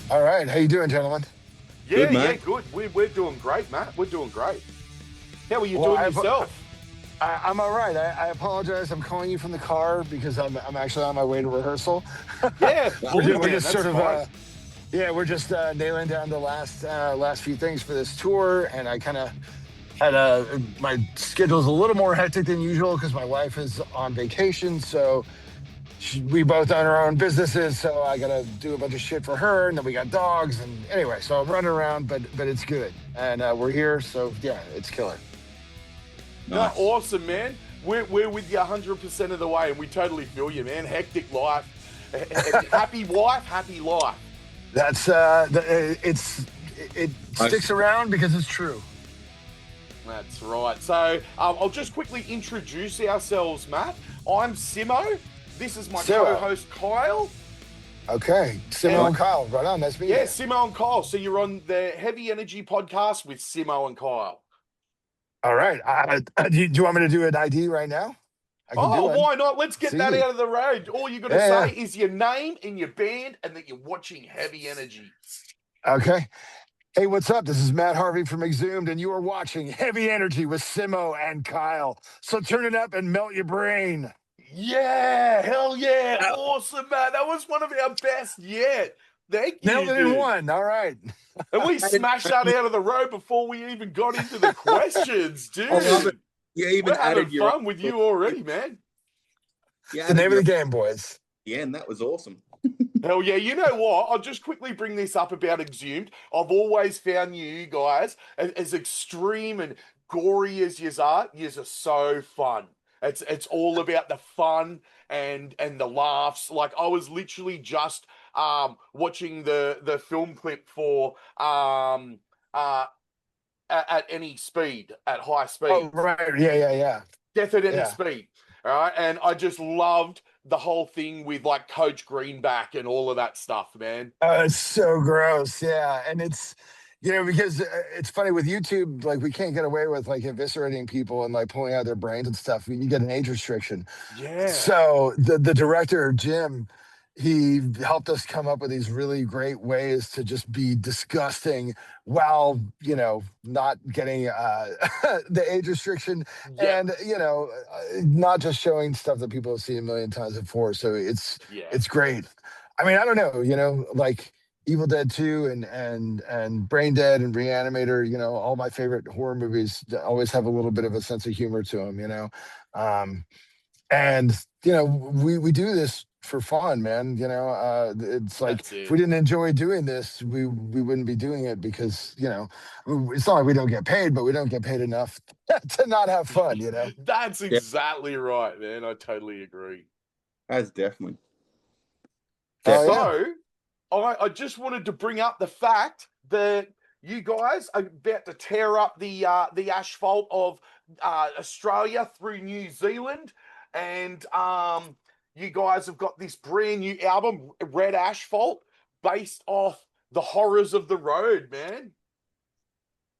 All right. How you doing, gentlemen? Good, Yeah, mate. good. We're doing great, Matt. We're doing great. How are you Well, doing yourself? I'm all right. I apologize. I'm calling you from the car because I'm actually on my way to rehearsal. Yeah, bully We're man, just that's sort of fine. we're just nailing down the last few things for this tour, and I kind of had my schedule's a little more hectic than usual because my wife is on vacation. So we both own our own businesses, so I gotta do a bunch of shit for her, and then we got dogs, and anyway, so I'm running around, but it's good, and we're here, so yeah, it's killer. No, Nice. awesome, man. We're with you 100% of the way, and we totally feel you, man. Hectic life, happy wife, happy life. That's it sticks around because it's true. That's right. So I'll just quickly introduce ourselves, Matt. I'm Simo. This is my Simo. co-host Kyle. Okay, Simo and Kyle, right on. Nice meeting Yeah, you. Simo and Kyle. So you're on the Heavy Energy podcast with Simo and Kyle. All right, do you want me to do an ID right now? I can do Oh, it. why not? Let's get that See. out of the road. All you got to Yeah, say is your name and your band and that you're watching Heavy Energy. okay. Hey, what's up? This is Matt Harvey from Exhumed, and you are watching Heavy Energy with Simo and Kyle. So turn it up and melt your brain. Yeah, hell yeah. Awesome, man. That was one of our best yet. Thank you, Nailed it in dude. one. All right. And we smashed that out of the road before we even got into the questions, dude. I love it. You even We're having added your fun with you already, man. You The added name of your the game, boys. yeah, and that was awesome. Hell yeah. You know what? I'll just quickly bring this up about Exhumed. I've always found you guys as extreme and gory as yous are so fun. It's all about the fun and the laughs. Like I was literally just watching the film clip for at any speed, at high Oh, speed. right. Yeah. Death at any Yeah. speed. All right. And I just loved the whole thing with like Coach Greenback and all of that stuff, man. It's so gross. Yeah. And it's, because it's funny with YouTube, like we can't get away with like eviscerating people and like pulling out their brains and stuff. You get an age restriction. Yeah. So the director, Jim, he helped us come up with these really great ways to just be disgusting while, not getting the age restriction Yeah. and, not just showing stuff that people have seen a million times before. So it's Yeah. great. I mean, I don't know, like Evil Dead 2 and Brain Dead and Reanimator, all my favorite horror movies always have a little bit of a sense of humor to them. And we do this for fun, man. It's like That's if it. we didn't enjoy doing this, we wouldn't be doing it because it's not like we don't get paid, but we don't get paid enough to not have fun. That's Yeah, exactly right, man. I totally agree. that's definitely. Oh yeah. So I just wanted to bring up the fact that you guys are about to tear up the asphalt of Australia through New Zealand, and you guys have got this brand new album, Red Asphalt, based off the horrors of the road, man.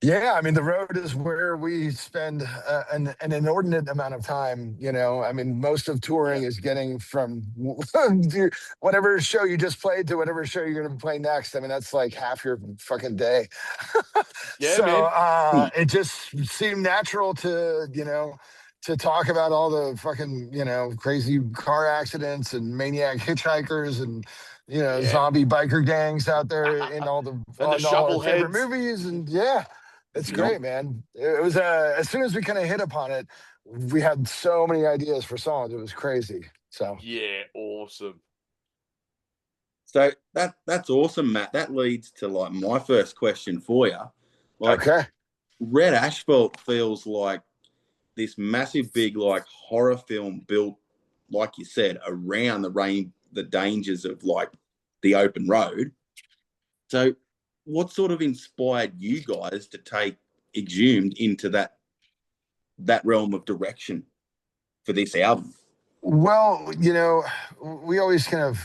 Yeah, I mean, the road is where we spend an inordinate amount of time. I mean, most of touring is getting from whatever show you just played to whatever show you're going to play next. I mean, that's like half your fucking day. Yeah, So man. it just seemed natural to talk about all the fucking, crazy car accidents and maniac hitchhikers and, Yeah. zombie biker gangs out there in all And the all our favorite shovelheads. movies. And yeah. It's Yep. great, man. It was as soon as we kind of hit upon it, we had so many ideas for songs. It was crazy. So Yeah, awesome. So that's awesome, Matt. That leads to like my first question for you. Like okay. Red Asphalt feels like this massive big like horror film built, like you said, around the dangers of like the open road. So what sort of inspired you guys to take Exhumed into that realm of direction for this album? Well, we always kind of,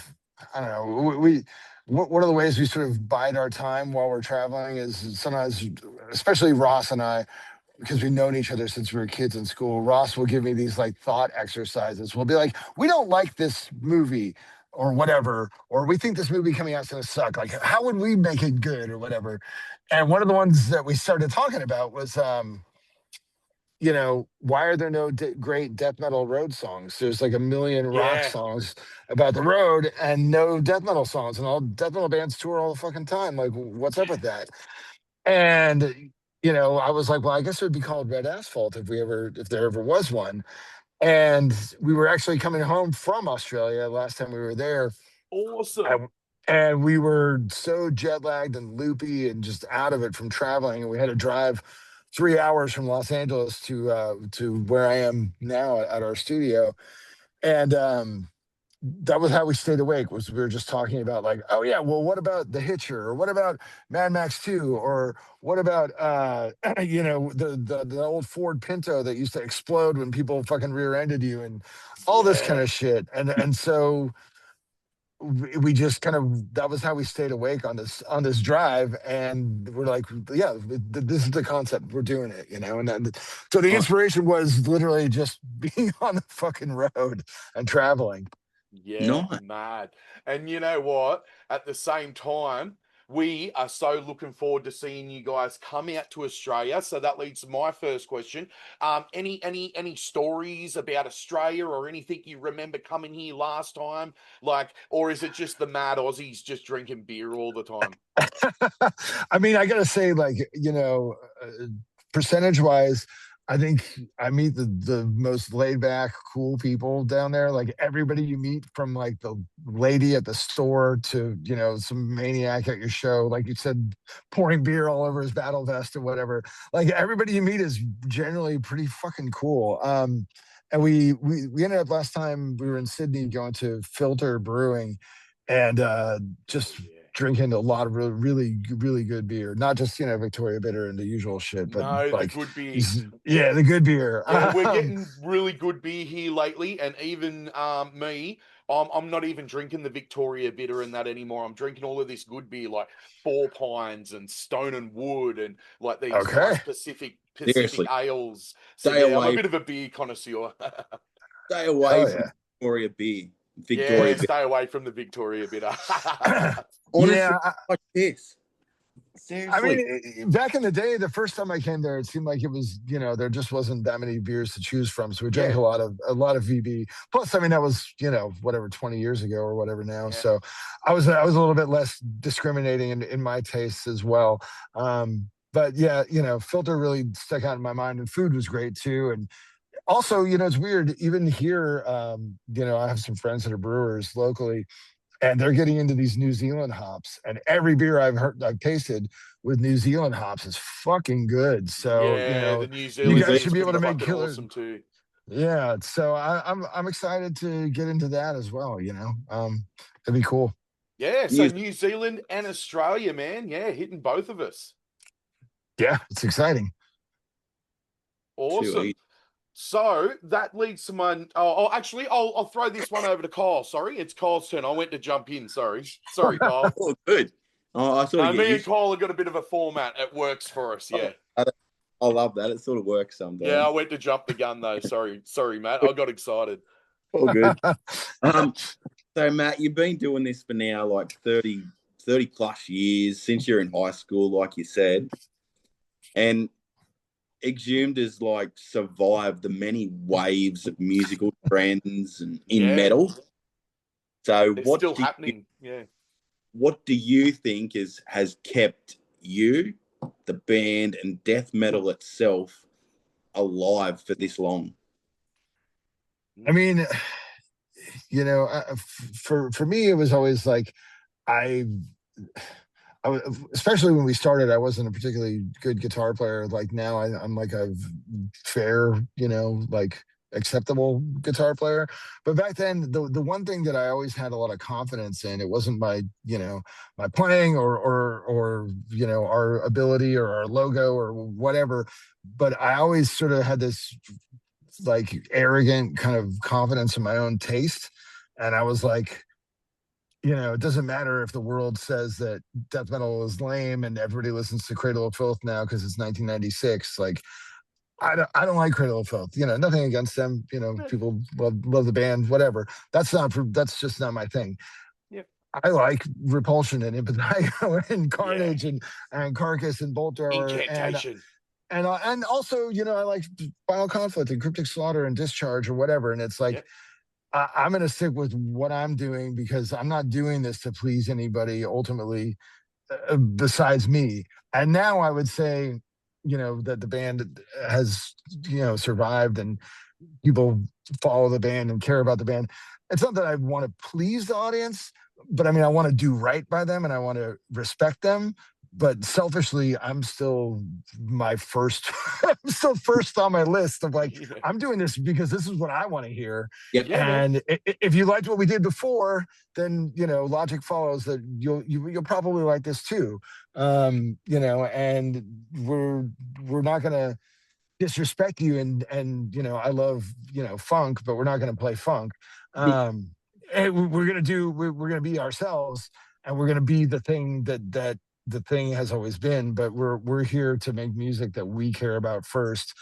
I don't know, one of the ways we sort of bide our time while we're traveling is sometimes, especially Ross and I, because we've known each other since we were kids in school. Ross will give me these like thought exercises. We'll be like, we don't like this movie. or whatever, or we think this movie coming out is going to suck. Like, how would we make it good or whatever? And one of the ones that we started talking about was, why are there no great death metal road songs? There's like a million rock Yeah. songs about the road and no death metal songs, and all death metal bands tour all the fucking time. Like, what's up with that? And I was like, well, I guess it would be called Red Asphalt if there ever was one. And we were actually coming home from Australia last time we were there. Awesome. And we were so jet lagged and loopy and just out of it from traveling. And we had to drive 3 hours from Los Angeles to where I am now at our studio. And that was how we stayed awake, was we were just talking about like, oh yeah, well, what about The Hitcher, or what about Mad Max 2, or what about the old Ford Pinto that used to explode when people fucking rear-ended you, and all this kind of shit. And so we just kind of, that was how we stayed awake on this drive. And we're like, yeah, this is the concept, we're doing it, and then, so the inspiration was literally just being on the fucking road and traveling. Yeah, mad. And you know what? At the same time, we are so looking forward to seeing you guys come out to Australia. So that leads to my first question. Any stories about Australia, or anything you remember coming here last time? Like, or is it just the mad Aussies just drinking beer all the time? I mean, I gotta say, like, percentage wise, I think I meet the most laid back, cool people down there. Like, everybody you meet, from like the lady at the store to some maniac at your show, like you said, pouring beer all over his battle vest or whatever. Like, everybody you meet is generally pretty fucking cool. And we ended up, last time we were in Sydney, going to Filter Brewing, and just drinking a lot of really, really good beer. Not just Victoria Bitter and the usual shit, but No, like the good beer. Yeah, the good beer. Yeah, we're getting really good beer here lately, and even me, I'm not even drinking the Victoria Bitter and that anymore. I'm drinking all of this good beer, like Four Pines and Stone and Wood, and like these Okay. nice Pacific Seriously. ales. So Stay yeah, I'm a away. bit of a beer connoisseur. Stay away from Victoria beer. Victoria Stay away from the Victoria Bitter. Honestly, Yeah, like this. Seriously. I mean, back in the day, the first time I came there, it seemed like it was, there just wasn't that many beers to choose from. So we drank a lot of VB. Plus, I mean, that was, whatever, 20 years ago or whatever now. Yeah. So I was a little bit less discriminating in my tastes as well. But yeah, Filter really stuck out in my mind, and food was great too. And also, it's weird, even here, I have some friends that are brewers locally, and they're getting into these New Zealand hops, and every beer I've tasted with New Zealand hops is fucking good. So the New Zealand, you guys should be able to make killer. Awesome too. Yeah, so I'm excited to get into that as well. It'd be cool. Yeah, so New Zealand and Australia, man. Yeah, hitting both of us. Yeah, it's exciting. Awesome. So that leads to my. Actually, I'll throw this one over to Kyle. Sorry, it's Kyle's turn. I went to jump in. Sorry, Kyle. Oh, good. I thought me and Kyle have got a bit of a format. It works for us. Yeah. I love that. It sort of works sometimes. Yeah, I went to jump the gun though. Sorry, Matt. I got excited. All good. So Matt, you've been doing this for now like 30 plus years, since you're in high school, like you said, and Exhumed has like survived the many waves of musical trends and in metal. So it's still happening. What do you think has kept you, the band, and death metal itself alive for this long? I mean, for me, it was always like especially when we started, I wasn't a particularly good guitar player. Like now, I'm like a fair, like acceptable guitar player. But back then, the one thing that I always had a lot of confidence in, it wasn't my my playing or our ability or our logo or whatever, but I always sort of had this like arrogant kind of confidence in my own taste, and I was like, it doesn't matter if the world says that death metal is lame and everybody listens to Cradle of Filth now because it's 1996. Like, I don't like Cradle of Filth. Nothing against them. People love the band, whatever. That's just not my thing. Yep. I like Repulsion and Impetigo and Yeah. Carnage and Carcass and Bolt Thrower Incantation. and also I like Final Conflict and Cryptic Slaughter and Discharge or whatever. And it's like Yep. I'm going to stick with what I'm doing because I'm not doing this to please anybody ultimately besides me. And now I would say, that the band has, survived and people follow the band and care about the band. It's not that I want to please the audience, but I mean, I want to do right by them and I want to respect them. But selfishly, I'm still I'm still first on my list of like, Yeah. I'm doing this because this is what I want to hear. Yep. Yeah, man. And if you liked what we did before, then logic follows that you'll probably like this too. And we're not gonna disrespect you and I love funk, but we're not gonna play funk. And we're gonna be ourselves, and we're gonna be the thing that the thing has always been. But we're here to make music that we care about first.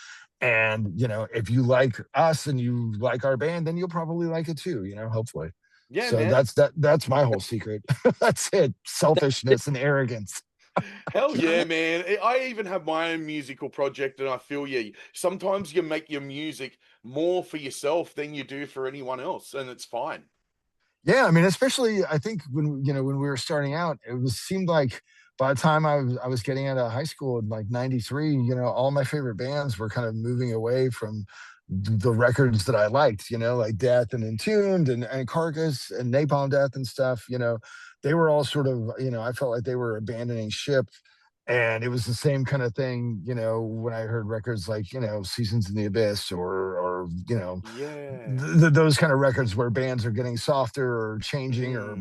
And if you like us and you like our band, then you'll probably like it too. Hopefully. Yeah, So man. that's my whole secret. That's it. Selfishness and arrogance. Hell yeah, man. I even have my own musical project, and I feel you. Sometimes you make your music more for yourself than you do for anyone else, and it's fine. Yeah, I mean, especially I think when we were starting out, seemed like by the time I was getting out of high school in like '93, all my favorite bands were kind of moving away from the records that I liked, like Death and Entombed and Carcass and Napalm Death and stuff. They were all sort of, I felt like they were abandoning ship. And it was the same kind of thing, when I heard records like, Seasons in the Abyss or Yeah. those kind of records where bands are getting softer or changing or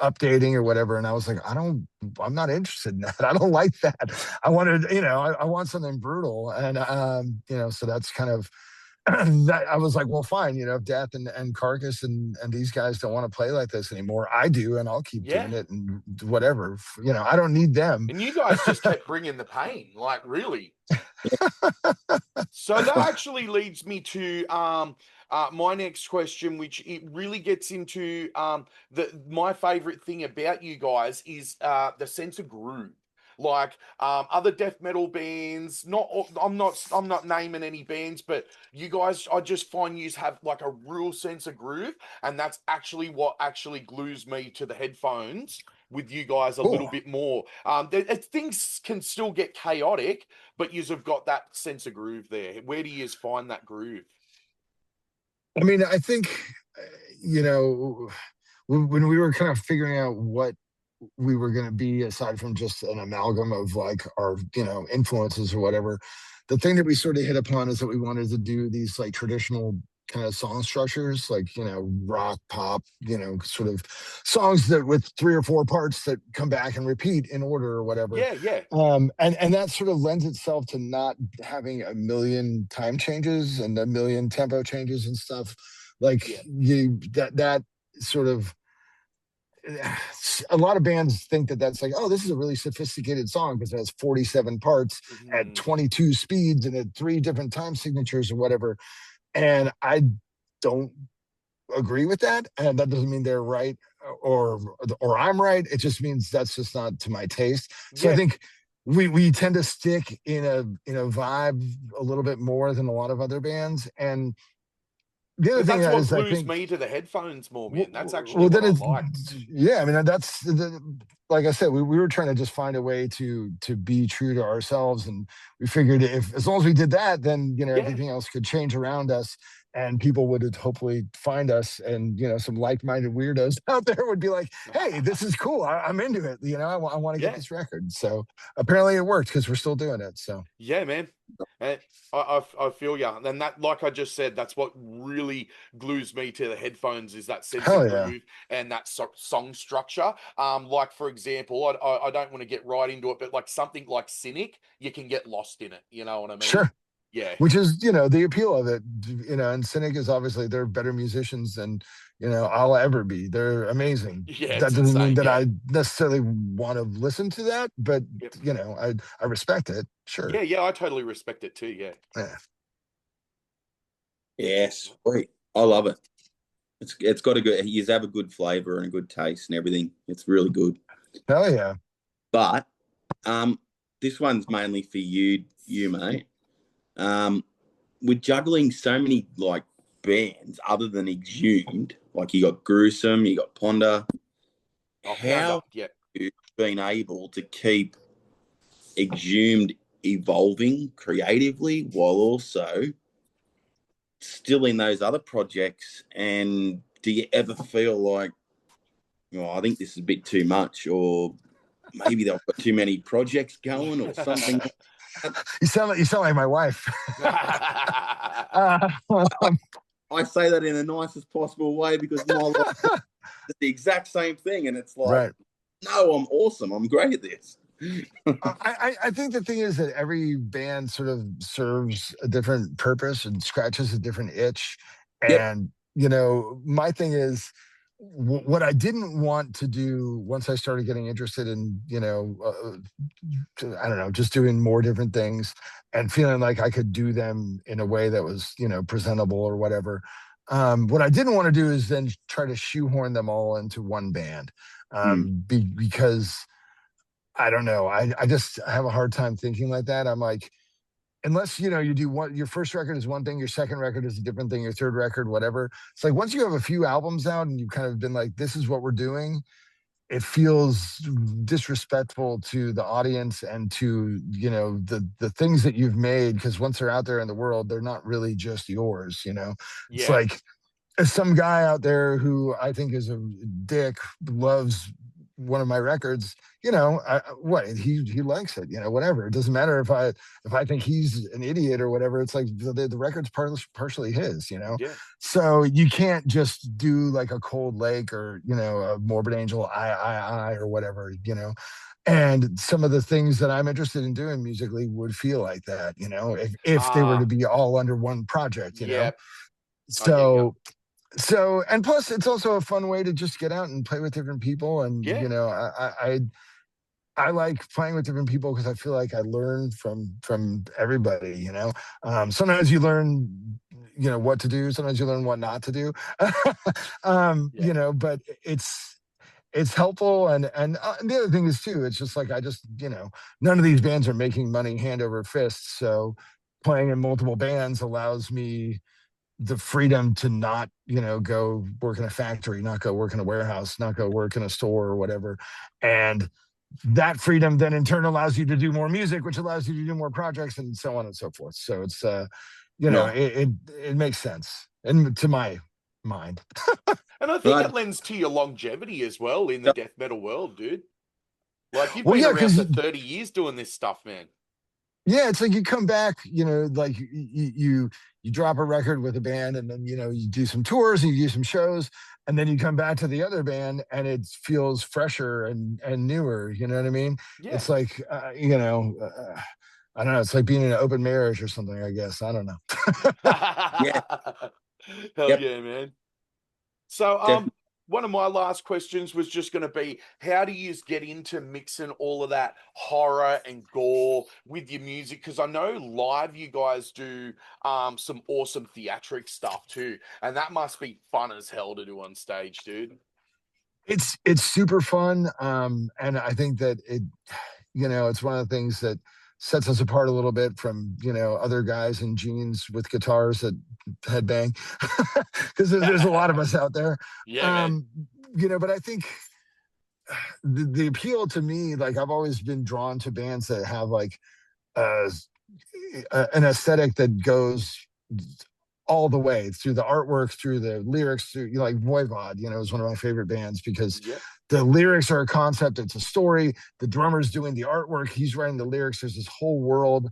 updating or whatever. And I was like, I'm not interested in that. I don't like that. I wanted, I want something brutal. And, so that's kind of, that I was like, well, fine, if Death and Carcass and these guys don't want to play like this anymore, I do, and I'll keep doing Yeah. it and whatever. I don't need them. And you guys just kept bringing the pain, like really. So that actually leads me to my next question, which it really gets into my favorite thing about you guys is the sense of groove. Like other death metal bands, I'm not naming any bands, but you guys, I just find you have like a real sense of groove, and that's actually what actually glues me to the headphones with you guys a little Cool. bit more. Things can still get chaotic, but yous have got that sense of groove there. Where do you find that groove? I mean, I think, you know, when we were kind of figuring out what we were going to be, aside from just an amalgam of like our, influences or whatever, the thing that we sort of hit upon is that we wanted to do these like traditional kind of song structures, like, rock, pop, sort of songs that with 3 or 4 parts that come back and repeat in order or whatever. Yeah. And that sort of lends itself to not having a million time changes and a million tempo changes and stuff. Like that sort of, a lot of bands think that that's like, oh, this is a really sophisticated song because it has 47 parts at 22 speeds and at 3 different time signatures or whatever. And I don't agree with that. And that doesn't mean they're right or I'm right. It just means that's just not to my taste. So I think we tend to stick in a vibe a little bit more than a lot of other bands. And the other thing that's is, what I glues think, me to the headphones more, man. That's actually what I like. yeah. I mean, that's like I said, we were trying to just find a way to be true to ourselves, and we figured if as long as we did that, then everything else could change around us, and people would hopefully find us, and some like-minded weirdos out there would be like, hey, this is cool. I'm into it. I want to get this record. So apparently it worked because we're still doing it. So yeah, man. I feel you. And that, like I just said, that's what really glues me to the headphones is that sense of groove and that song structure. Like for example, I don't want to get right into it, but like something like Cynic, you can get lost in it. You know what I mean? Sure. Yeah. Which is, the appeal of it, and Cynic is obviously, they're better musicians than, I'll ever be. They're amazing. Yeah. That doesn't mean that I necessarily want to listen to that, but, I respect it. Sure. Yeah. I totally respect it too. Yeah. Yeah, sweet. I love it. It's got a good. You have a good flavor and a good taste and everything. It's really good. Hell yeah. But this one's mainly for you mate. We're juggling so many like bands other than Exhumed. Like you got Gruesome, you got Pounder. How yeah. have you been able to keep Exhumed evolving creatively while also still in those other projects? And do you ever feel like, oh, I think this is a bit too much, or maybe they've got too many projects going, or something? You sound like my wife. I say that in the nicest possible way because my life is the exact same thing, and it's like, right. No, I'm awesome. I'm great at this. I think the thing is that every band sort of serves a different purpose and scratches a different itch. And, you know, my thing is what I didn't want to do once I started getting interested in, you know, I don't know, just doing more different things and feeling like I could do them in a way that was, you know, presentable or whatever. What I didn't want to do is then try to shoehorn them all into one band because I don't know. I have a hard time thinking like that. I'm like, unless, you know, you do one, your first record is one thing, your second record is a different thing, your third record, whatever. It's like, once you have a few albums out and you've kind of been like, this is what we're doing, it feels disrespectful to the audience and to, you know, the things that you've made. Cause once they're out there in the world, they're not really just yours, you know? Yeah. It's like some guy out there who I think is a dick loves one of my records, you know, he likes it, you know, whatever. It doesn't matter if I think he's an idiot or whatever. It's like the record's partially his, you know. Yeah. So you can't just do like a Cold Lake or, you know, a Morbid Angel I or whatever, you know. And some of the things that I'm interested in doing musically would feel like that, you know, if they were to be all under one project, you know. So, and plus it's also a fun way to just get out and play with different people. And, you know, I like playing with different people because I feel like I learn from everybody, you know. Sometimes you learn, you know, what to do. Sometimes you learn what not to do, you know, but it's helpful. And the other thing is too, it's just like, you know, none of these bands are making money hand over fist. So playing in multiple bands allows me the freedom to not, you know, go work in a factory, not go work in a warehouse, not go work in a store or whatever. And that freedom then in turn allows you to do more music, which allows you to do more projects and so on and so forth. So it's, you know, it makes sense. And to my mind. And I think it lends to your longevity as well in the death metal world, dude. Like you've been around for 30 years doing this stuff, man. Yeah, it's like you come back, you know, like you drop a record with a band and then, you know, you do some tours and you do some shows and then you come back to the other band and it feels fresher and newer. You know what I mean? Yeah. It's like, you know, I don't know. It's like being in an open marriage or something, I guess. I don't know. Yeah. Hell yeah, man. So, one of my last questions was just going to be, how do you get into mixing all of that horror and gore with your music? Because I know live you guys do some awesome theatric stuff too, and that must be fun as hell to do on stage, dude. It's super fun, and I think that it, you know, it's one of the things that sets us apart a little bit from, you know, other guys in jeans with guitars that headbang, because there's a lot of us out there. Yeah, you know, but I think the appeal to me, like I've always been drawn to bands that have like an aesthetic that goes all the way through the artwork, through the lyrics, through, you know, like Voivod, you know, is one of my favorite bands because the lyrics are a concept. It's a story. The drummer's doing the artwork. He's writing the lyrics. There's this whole world,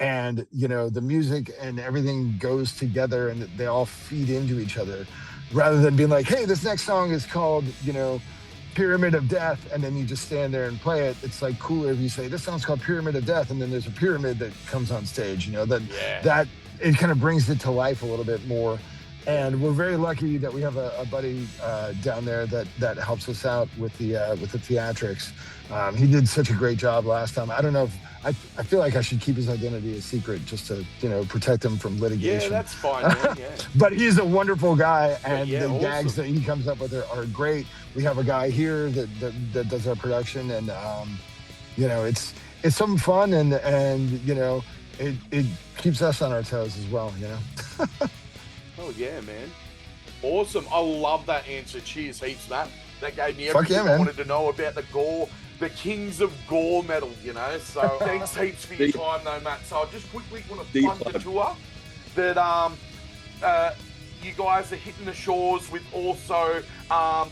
and, you know, the music and everything goes together and they all feed into each other, rather than being like, hey, this next song is called, you know, Pyramid of Death, and then you just stand there and play it. It's like cooler if you say this song's called Pyramid of Death, and then there's a pyramid that comes on stage, you know, that it kind of brings it to life a little bit more. And we're very lucky that we have a buddy down there that helps us out with the theatrics. He did such a great job last time. I don't know if I feel like I should keep his identity a secret just to, protect him from litigation. Yeah, that's fine, man. Yeah. But he's a wonderful guy, and yeah, the awesome. gags that he comes up with are great. We have a guy here that does our production, and it's something fun, and it keeps us on our toes as well. Oh yeah, man. Awesome. I love that answer. Cheers heaps, Matt. That gave me Fuck everything yeah, I man. wanted to know about the Gore, the Kings of Gore medal, So thanks heaps for your time though, Matt. So I just quickly want to plug the tour that you guys are hitting the shores with also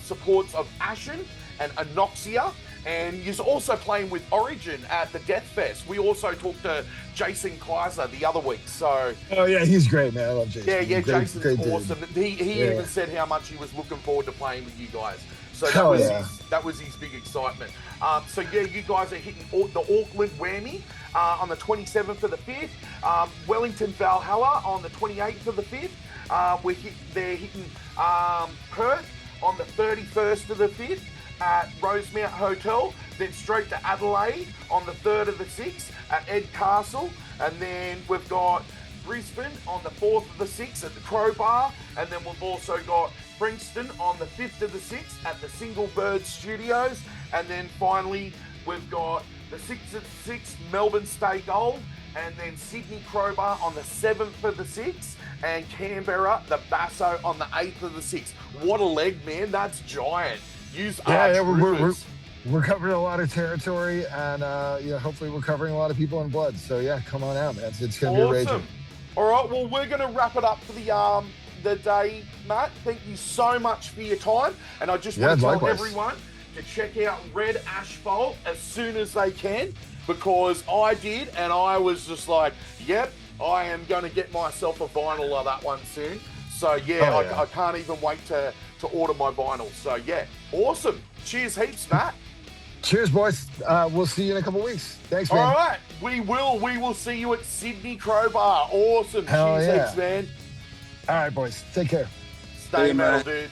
supports of Ashen and Anoxia. And you're also playing with Origin at the Death Fest. We also talked to Jason Kaiser the other week. So oh yeah, he's great, man. I love Jason. Yeah, great, Jason's great dude. awesome. He Yeah. even said how much he was looking forward to playing with you guys. So that was his big excitement. So yeah, you guys are hitting the Auckland whammy on the 27th of the 5th. Wellington Valhalla on the 28th of the 5th. They're hitting Perth on the 31st of the 5th at Rosemount Hotel. Then straight to Adelaide on the 3rd of the 6th at Ed Castle. And then we've got Brisbane on the 4th of the 6th at the Crowbar. And then we've also got Frankston on the 5th of the 6th at the Single Bird Studios. And then finally, we've got the 6th of the 6th, Melbourne Stay Gold. And then Sydney Crowbar on the 7th of the 6th. And Canberra, the Baso on the 8th of the 6th. What a leg, man. That's giant. Use we're covering a lot of territory, and hopefully we're covering a lot of people in blood. So yeah, come on out, man. It's gonna be a raging. All right, well, we're gonna wrap it up for the day, Matt. Thank you so much for your time, and I just want to tell everyone to check out Red Asphalt as soon as they can, because I did, and I was just like, yep, I am going to get myself a vinyl of that one soon. So yeah, I can't even wait to order my vinyl. So yeah, awesome. Cheers heaps, Matt. Cheers, boys. We'll see you in a couple weeks. Thanks, man. All right, we will see you at Sydney Crowbar. Awesome. Hell Cheers yeah. heaps, man. All right, boys. Take care. Stay metal, dude.